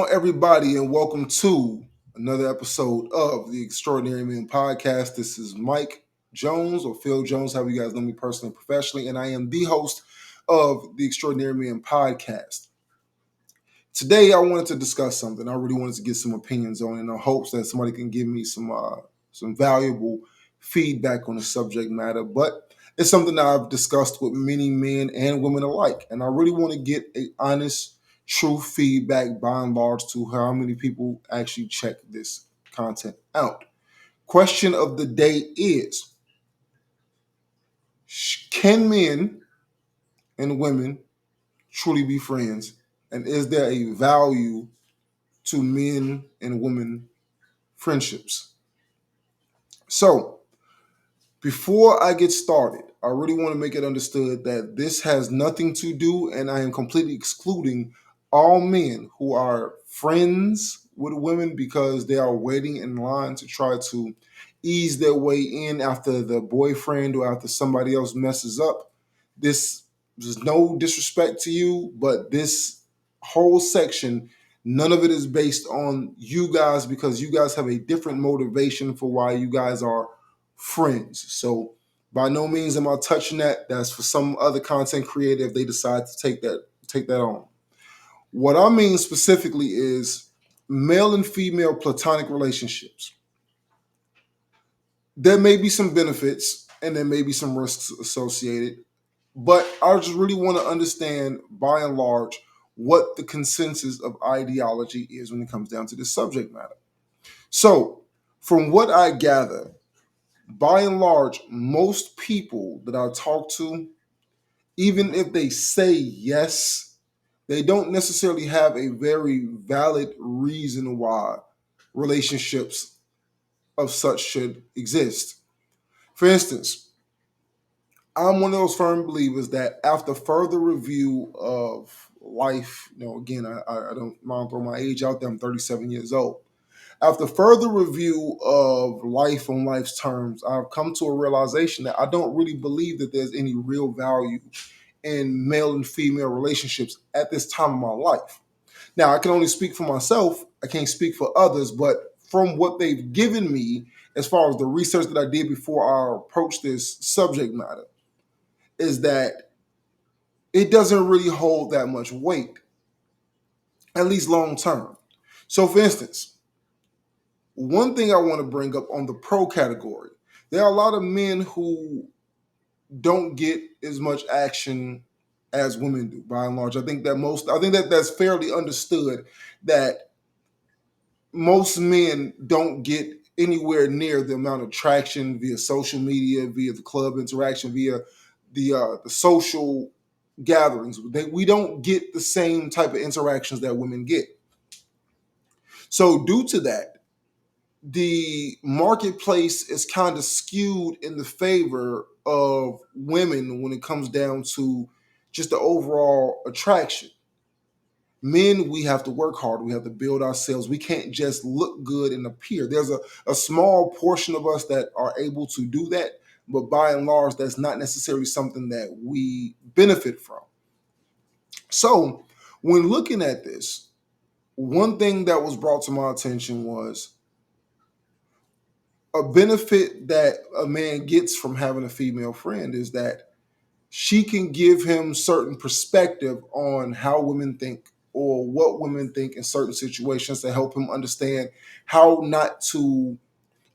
Everybody, and welcome to another episode of the Extraordinary Men Podcast. This is Mike Jones, or Phil Jones, how you guys know me personally and professionally, and I am the host of the Extraordinary Men Podcast. Today, I wanted to discuss something I really wanted to get some opinions on, in the hopes that somebody can give me some valuable feedback on the subject matter. But it's something that I've discussed with many men and women alike, and I really want to get a honest, true feedback by and large to how many people actually check this content out. Question of the day is: can men and women truly be friends, and is there a value to men and women friendships? So, before I get started, I really want to make it understood that this has nothing to do, and I am completely excluding all men who are friends with women because they are waiting in line to try to ease their way in after the boyfriend or after somebody else messes up. This is no disrespect to you, but this whole section, none of it is based on you guys because you guys have a different motivation for why you guys are friends. So by no means am I touching that. That's for some other content creator if they decide to take that on. What I mean specifically is male and female platonic relationships. There may be some benefits and there may be some risks associated, but I just really want to understand by and large what the consensus of ideology is when it comes down to this subject matter. So, from what I gather, by and large, most people that I talk to, even if they say yes, they don't necessarily have a very valid reason why relationships of such should exist. For instance, I'm one of those firm believers that after further review of life, again, I don't mind throwing my age out there, I'm 37 years old. After further review of life on life's terms, I've come to a realization that I don't really believe that there's any real value in male and female relationships at this time of my life. Now, I can only speak for myself. I can't speak for others, but from what they've given me, as far as the research that I did before I approached this subject matter, is that it doesn't really hold that much weight, at least long term. So, for instance, one thing I want to bring up on the pro category, there are a lot of men who don't get as much action as women do, by and large. I think that that's fairly understood that most men don't get anywhere near the amount of traction via social media, via the club interaction, via the social gatherings. We don't get the same type of interactions that women get. So due to that, the marketplace is kind of skewed in the favor of women when it comes down to just the overall attraction. Men, we have to work hard. We have to build ourselves. We can't just look good and appear. There's a small portion of us that are able to do that, but by and large, that's not necessarily something that we benefit from. So, when looking at this, one thing that was brought to my attention was a benefit that a man gets from having a female friend is that she can give him certain perspective on how women think or what women think in certain situations to help him understand how not to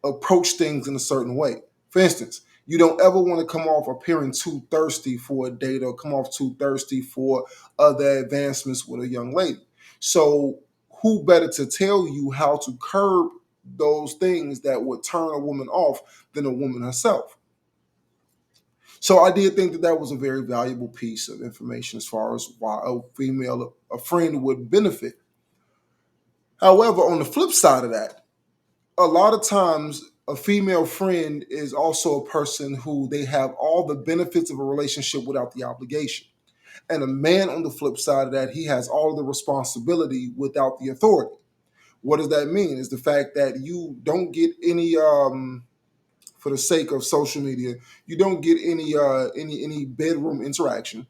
approach things in a certain way. For instance, you don't ever want to come off appearing too thirsty for a date or come off too thirsty for other advancements with a young lady. So, who better to tell you how to curb those things that would turn a woman off than a woman herself? So I did think that that was a very valuable piece of information as far as why a friend would benefit. However, on the flip side of that, a lot of times a female friend is also a person who they have all the benefits of a relationship without the obligation. And a man on the flip side of that, he has all the responsibility without the authority. What does that mean? Is the fact that you don't get any for the sake of social media, you don't get any bedroom interaction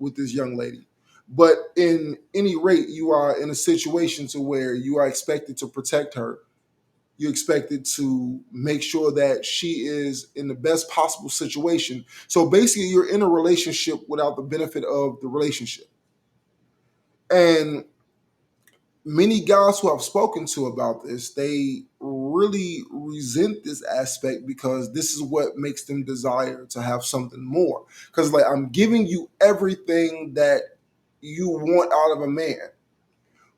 with this young lady. But in any rate, you are in a situation to where you are expected to protect her. You're expected to make sure that she is in the best possible situation. So basically, you're in a relationship without the benefit of the relationship. And many guys who I've spoken to about this, they really resent this aspect because this is what makes them desire to have something more. Because, like, I'm giving you everything that you want out of a man.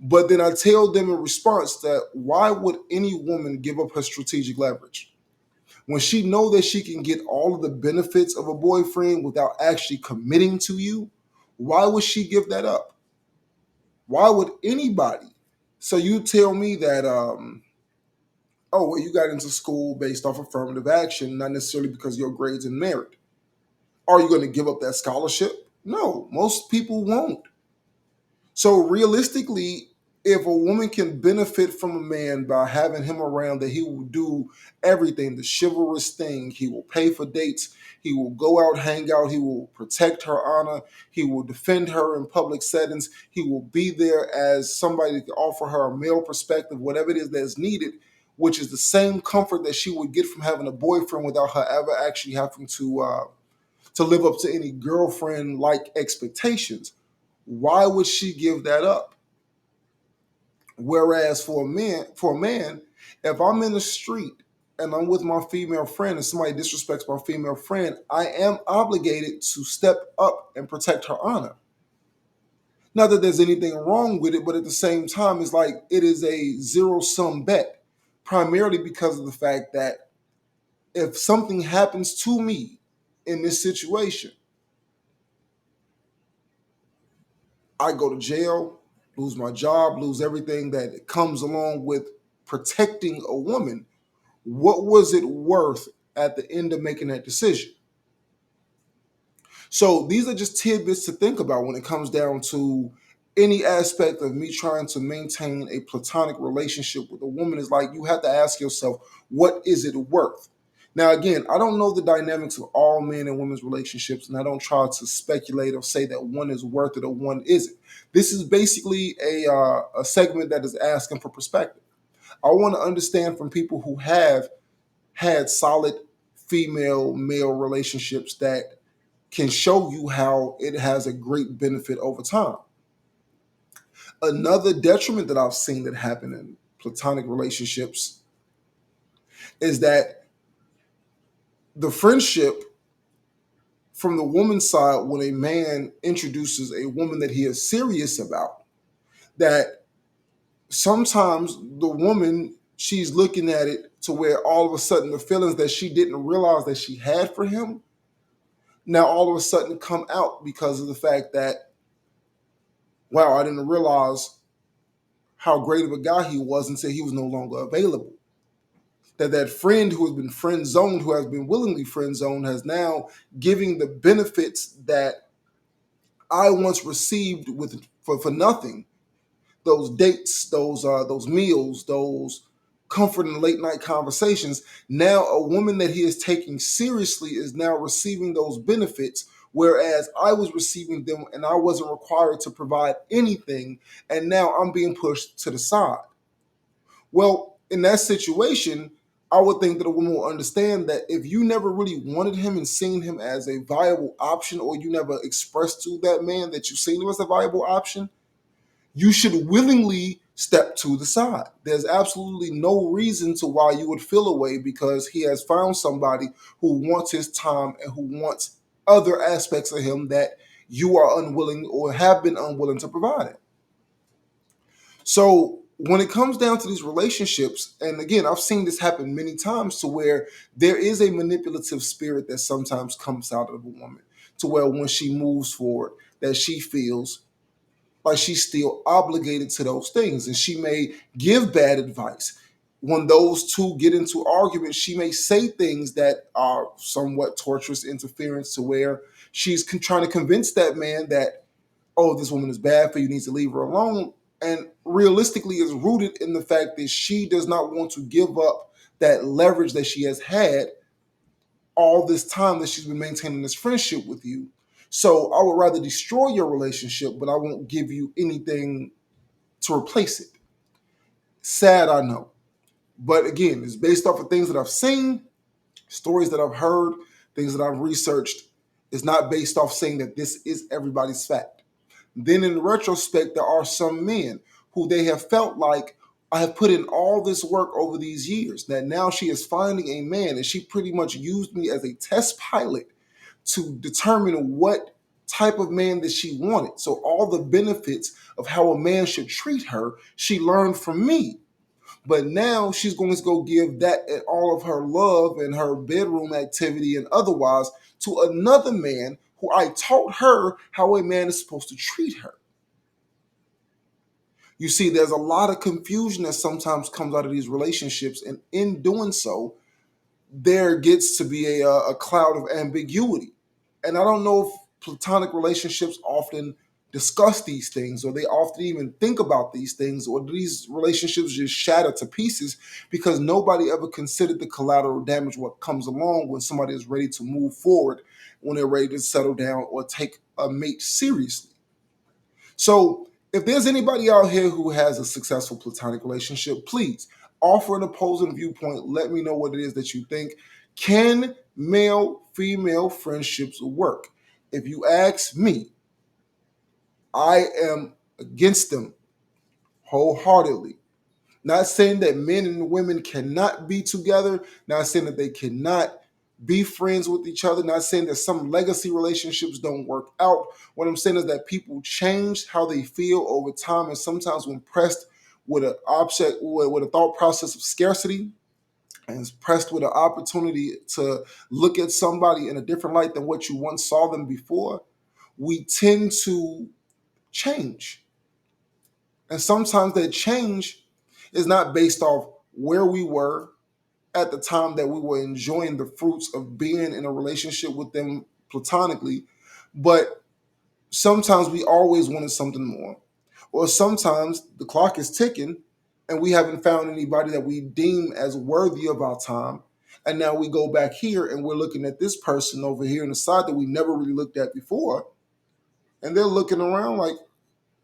But then I tell them in response that why would any woman give up her strategic leverage? When she know that she can get all of the benefits of a boyfriend without actually committing to you, why would she give that up? Why would anybody? So you tell me that, oh, well, you got into school based off affirmative action, not necessarily because of your grades and merit. Are you going to give up that scholarship? No, most people won't. So realistically, if a woman can benefit from a man by having him around, that he will do everything, the chivalrous thing, he will pay for dates, he will go out, hang out, he will protect her honor, he will defend her in public settings, he will be there as somebody that can offer her a male perspective, whatever it is that's needed, which is the same comfort that she would get from having a boyfriend without her ever actually having to live up to any girlfriend like expectations. Why would she give that up? Whereas for a man, if I'm in the street and I'm with my female friend and somebody disrespects my female friend, I am obligated to step up and protect her honor. Not that there's anything wrong with it, but at the same time, it's like it is a zero sum bet, primarily because of the fact that if something happens to me in this situation, I go to jail, lose my job, lose everything that comes along with protecting a woman. What was it worth at the end of making that decision? So these are just tidbits to think about when it comes down to any aspect of me trying to maintain a platonic relationship with a woman. Is like you have to ask yourself, what is it worth? Now, again, I don't know the dynamics of all men and women's relationships, and I don't try to speculate or say that one is worth it or one isn't. This is basically a segment that is asking for perspective. I want to understand from people who have had solid female male relationships that can show you how it has a great benefit over time. Another detriment that I've seen that happen in platonic relationships is that the friendship from the woman's side, when a man introduces a woman that he is serious about, that sometimes the woman, she's looking at it to where all of a sudden the feelings that she didn't realize that she had for him now all of a sudden come out because of the fact that, wow, I didn't realize how great of a guy he was until he was no longer available. That friend who has been friend zoned, who has been willingly friend zoned, has now giving the benefits that I once received with for nothing. Those dates, those meals, those comfort and late night conversations. Now a woman that he is taking seriously is now receiving those benefits, whereas I was receiving them and I wasn't required to provide anything, and now I'm being pushed to the side. Well, in that situation, I would think that a woman will understand that if you never really wanted him and seen him as a viable option, or you never expressed to that man that you seen him as a viable option, you should willingly step to the side. There's absolutely no reason to why you would feel away because he has found somebody who wants his time and who wants other aspects of him that you are unwilling or have been unwilling to provide it. So when it comes down to these relationships, and again, I've seen this happen many times to where there is a manipulative spirit that sometimes comes out of a woman to where when she moves forward, that she feels like she's still obligated to those things. And she may give bad advice. When those two get into arguments, she may say things that are somewhat torturous interference to where she's trying to convince that man that, oh, this woman is bad for you, needs to leave her alone. And realistically is rooted in the fact that she does not want to give up that leverage that she has had all this time that she's been maintaining this friendship with you. So I would rather destroy your relationship, but I won't give you anything to replace it. Sad, I know. But again, it's based off of things that I've seen, stories that I've heard, things that I've researched. It's not based off saying that this is everybody's fact. Then in retrospect, there are some men who they have felt like I have put in all this work over these years that now she is finding a man and she pretty much used me as a test pilot to determine what type of man that she wanted. So all the benefits of how a man should treat her, she learned from me. But now she's going to go give that and all of her love and her bedroom activity and otherwise to another man who I taught her how a man is supposed to treat her. You see, there's a lot of confusion that sometimes comes out of these relationships, and in doing so, there gets to be a cloud of ambiguity. And I don't know if platonic relationships often discuss these things, or they often even think about these things, or these relationships just shatter to pieces because nobody ever considered the collateral damage what comes along when somebody is ready to move forward, when they're ready to settle down or take a mate seriously. So if there's anybody out here who has a successful platonic relationship, please offer an opposing viewpoint. Let me know what it is that you think. Can male female friendships work? If you ask me, I am against them wholeheartedly. Not saying that men and women cannot be together, not saying that they cannot be friends with each other, not saying that some legacy relationships don't work out. What I'm saying is that people change how they feel over time, and sometimes when pressed with an object, with a thought process of scarcity, and is pressed with an opportunity to look at somebody in a different light than what you once saw them before, we tend to change. And sometimes that change is not based off where we were at the time that we were enjoying the fruits of being in a relationship with them platonically, but sometimes we always wanted something more. Or sometimes the clock is ticking and we haven't found anybody that we deem as worthy of our time. And now we go back here and we're looking at this person over here on the side that we never really looked at before. And they're looking around like,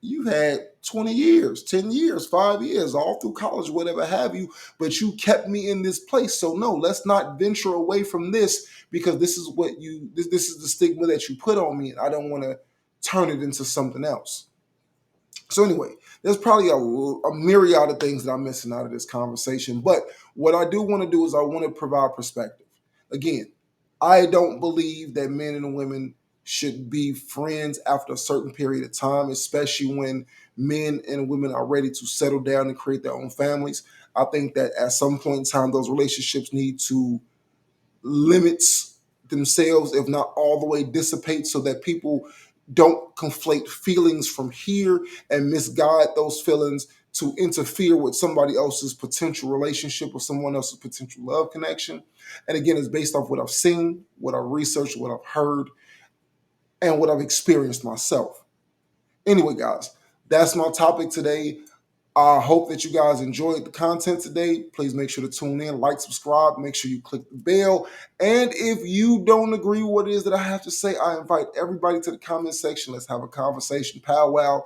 you had 20 years, 10 years, 5 years, all through college, whatever have you, but you kept me in this place. So no, let's not venture away from this because this is what this is the stigma that you put on me. And I don't want to turn it into something else. So anyway, there's probably a myriad of things that I'm missing out of this conversation. But what I do want to do is I want to provide perspective. Again, I don't believe that men and women should be friends after a certain period of time, especially when men and women are ready to settle down and create their own families. I think that at some point in time, those relationships need to limits themselves, if not all the way dissipate, so that people don't conflate feelings from here and misguide those feelings to interfere with somebody else's potential relationship or someone else's potential love connection. And again, it's based off what I've seen, what I've researched, what I've heard, and what I've experienced myself. Anyway, guys, that's my topic today. I hope that you guys enjoyed the content today. Please make sure to tune in, like, subscribe, make sure you click the bell. And if you don't agree with what it is that I have to say, I invite everybody to the comment section. Let's have a conversation, powwow,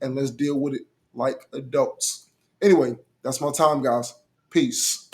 and let's deal with it like adults. Anyway, that's my time, guys. Peace.